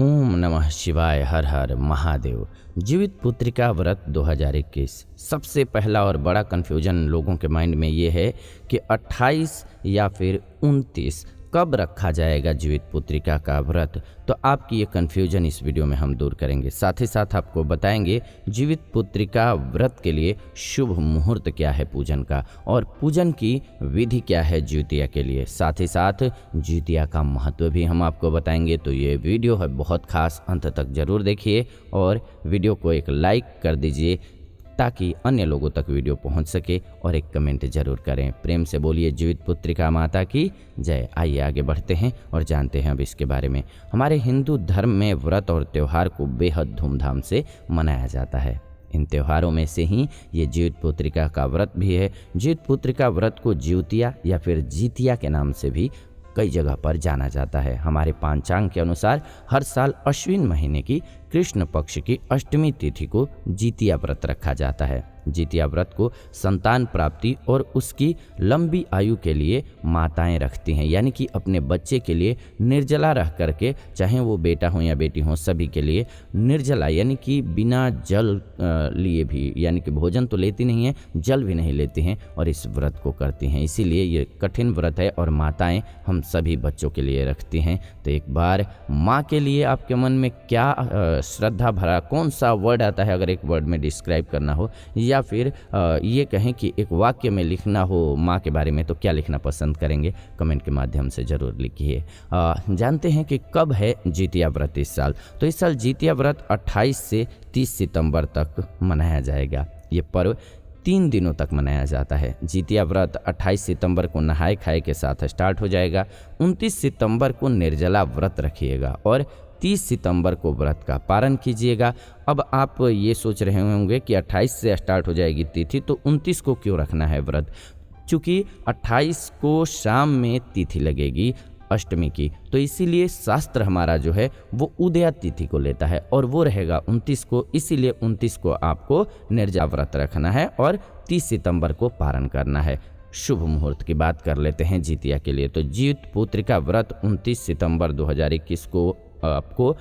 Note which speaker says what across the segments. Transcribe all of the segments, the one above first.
Speaker 1: ओम नमः शिवाय। हर हर महादेव। जीवित पुत्रिका व्रत 2021। सबसे पहला और बड़ा कन्फ्यूजन लोगों के माइंड में ये है कि 28 या फिर 29 कब रखा जाएगा जीवित पुत्रिका का व्रत। तो आपकी ये कन्फ्यूजन इस वीडियो में हम दूर करेंगे। साथ ही साथ आपको बताएंगे जीवित पुत्रिका व्रत के लिए शुभ मुहूर्त क्या है पूजन का, और पूजन की विधि क्या है ज्योतिया के लिए। साथ ही साथ ज्योतिया का महत्व भी हम आपको बताएंगे। तो ये वीडियो है बहुत खास, अंत तक जरूर देखिए और वीडियो को एक लाइक कर दीजिए ताकि अन्य लोगों तक वीडियो पहुंच सके, और एक कमेंट जरूर करें। प्रेम से बोलिए जीवित पुत्रिका माता की जय। आइए आगे बढ़ते हैं और जानते हैं अब इसके बारे में। हमारे हिंदू धर्म में व्रत और त्यौहार को बेहद धूमधाम से मनाया जाता है। इन त्योहारों में से ही ये जीवित पुत्रिका का व्रत भी है। जीवित पुत्रिका व्रत को ज्योतिया या फिर जीतिया के नाम से भी कई जगह पर जाना जाता है। हमारे पांचांग के अनुसार हर साल अश्विन महीने की कृष्ण पक्ष की अष्टमी तिथि को जीतिया व्रत रखा जाता है। जीतिया व्रत को संतान प्राप्ति और उसकी लंबी आयु के लिए माताएं रखती हैं, यानी कि अपने बच्चे के लिए निर्जला रह करके, चाहे वो बेटा हो या बेटी हो, सभी के लिए निर्जला यानी कि बिना जल लिए भी, यानी कि भोजन तो लेती नहीं है, जल भी नहीं लेती हैं और इस व्रत को करती हैं। इसीलिए ये कठिन व्रत है और माताएं हम सभी बच्चों के लिए रखती हैं। तो एक बार माँ के लिए आपके मन में क्या श्रद्धा भरा कौन सा वर्ड आता है, अगर एक वर्ड में डिस्क्राइब करना हो या फिर ये कहें कि एक वाक्य में लिखना हो माँ के बारे में, तो क्या लिखना पसंद करेंगे? कमेंट के माध्यम से ज़रूर लिखिए। जानते हैं कि कब है जीतिया व्रत इस साल। तो इस साल जीतिया व्रत 28 से 30 सितंबर तक मनाया जाएगा। ये पर्व 3 दिनों तक मनाया जाता है। जीतिया व्रत 28 सितंबर को नहाए खाए के साथ स्टार्ट हो जाएगा। 29 सितंबर को निर्जला व्रत रखिएगा और 30 सितंबर को व्रत का पारण कीजिएगा। अब आप ये सोच रहे होंगे कि 28 से स्टार्ट हो जाएगी तिथि, तो 29 को क्यों रखना है व्रत? चूँकि 28 को शाम में तिथि लगेगी अष्टमी की, तो इसीलिए शास्त्र हमारा जो है वो उदया तिथि को लेता है और वो रहेगा 29 को। इसीलिए 29 को आपको निर्जला व्रत रखना है और 30 सितंबर को पारण करना है। शुभ मुहूर्त की बात कर लेते हैं जीतिया के लिए। तो जीवित पुत्रिका व्रत 29 सितंबर 2021 को आपको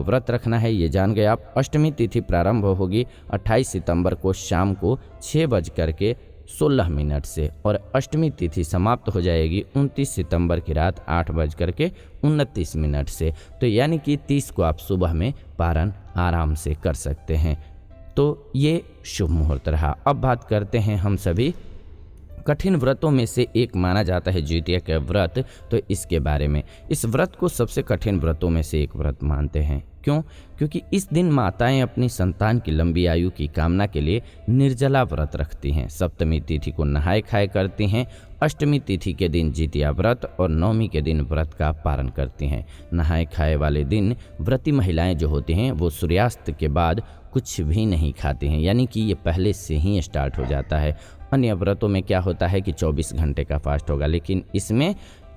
Speaker 1: व्रत रखना है, ये जान गए आप। अष्टमी तिथि प्रारंभ होगी 28 सितंबर को शाम को 6:16 से और अष्टमी तिथि समाप्त हो जाएगी 29 सितंबर की रात 8:29 से। तो यानी कि 30 को आप सुबह में पारण आराम से कर सकते हैं। तो ये शुभ मुहूर्त रहा। अब बात करते हैं हम सभी कठिन व्रतों में से एक माना जाता है ज्योतिया का व्रत। तो इसके बारे में, इस व्रत को सबसे कठिन व्रतों में से एक व्रत मानते हैं। क्यों? क्योंकि इस दिन माताएं अपनी संतान की लंबी आयु की कामना के लिए निर्जला व्रत रखती हैं। सप्तमी तिथि को नहाए खाए करती हैं, अष्टमी तिथि के दिन जीतिया व्रत और नवमी के दिन व्रत का पारण करती हैं। नहाए खाए वाले दिन व्रती महिलाएं जो होती हैं वो सूर्यास्त के बाद कुछ भी नहीं खाती हैं, यानी कि ये पहले से ही स्टार्ट हो जाता है। अन्य व्रतों में क्या होता है कि 24 घंटे का फास्ट होगा, लेकिन इसमें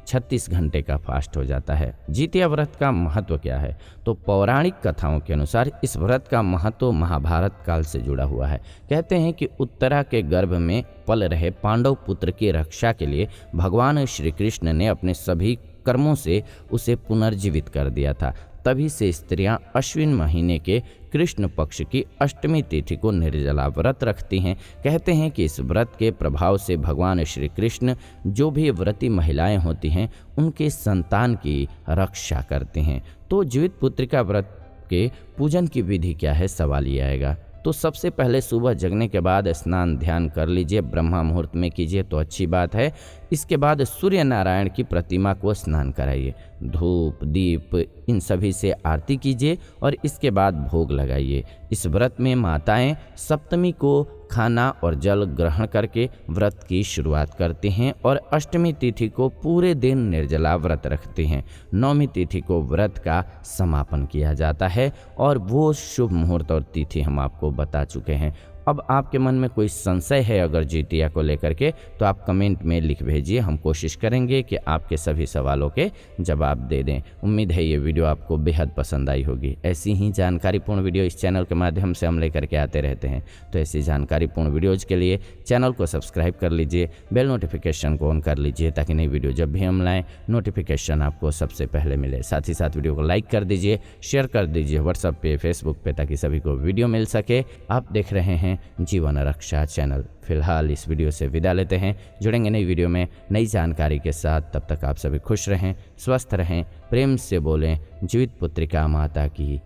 Speaker 1: 36 घंटे का फास्ट हो जाता है। जीतिया व्रत का महत्व क्या है? तो पौराणिक कथाओं के अनुसार इस व्रत का महत्व महाभारत काल से जुड़ा हुआ है। कहते हैं कि उत्तरा के गर्भ में पल रहे पांडव पुत्र की रक्षा के लिए भगवान श्री कृष्ण ने अपने सभी कर्मों से उसे पुनर्जीवित कर दिया था। तभी से स्त्रियां अश्विन महीने के कृष्ण पक्ष की अष्टमी तिथि को निर्जला व्रत रखती हैं। कहते हैं कि इस व्रत के प्रभाव से भगवान श्री कृष्ण जो भी व्रती महिलाएं होती हैं उनके संतान की रक्षा करते हैं। तो जीवित पुत्रिका व्रत के पूजन की विधि क्या है, सवाल ये आएगा। तो सबसे पहले सुबह जगने के बाद स्नान ध्यान कर लीजिए, ब्रह्मा मुहूर्त में कीजिए तो अच्छी बात है। इसके बाद सूर्य नारायण की प्रतिमा को स्नान कराइए, धूप दीप इन सभी से आरती कीजिए और इसके बाद भोग लगाइए। इस व्रत में माताएं सप्तमी को खाना और जल ग्रहण करके व्रत की शुरुआत करती हैं और अष्टमी तिथि को पूरे दिन निर्जला व्रत रखती हैं। नवमी तिथि को व्रत का समापन किया जाता है और वो शुभ मुहूर्त और तिथि हम आपको बता चुके हैं। अब आपके मन में कोई संशय है अगर जीटीए को लेकर के, तो आप कमेंट में लिख भेजिए। हम कोशिश करेंगे कि आपके सभी सवालों के जवाब दे दें। उम्मीद है ये वीडियो आपको बेहद पसंद आई होगी। ऐसी ही जानकारीपूर्ण वीडियो इस चैनल के माध्यम से हम लेकर के आते रहते हैं। तो ऐसी जानकारीपूर्ण वीडियोज के लिए चैनल को सब्सक्राइब कर लीजिए, बेल नोटिफिकेशन को ऑन कर लीजिए, ताकि नई वीडियो जब भी हम लाएँ नोटिफिकेशन आपको सबसे पहले मिले। साथ ही साथ वीडियो को लाइक कर दीजिए, शेयर कर दीजिए व्हाट्सएप पे, फेसबुक पे, ताकि सभी को वीडियो मिल सके। आप देख रहे हैं जीवन रक्षा चैनल। फिलहाल इस वीडियो से विदा लेते हैं, जुड़ेंगे नई वीडियो में नई जानकारी के साथ। तब तक आप सभी खुश रहें, स्वस्थ रहें, प्रेम से बोलें। जीवित पुत्रिका माता की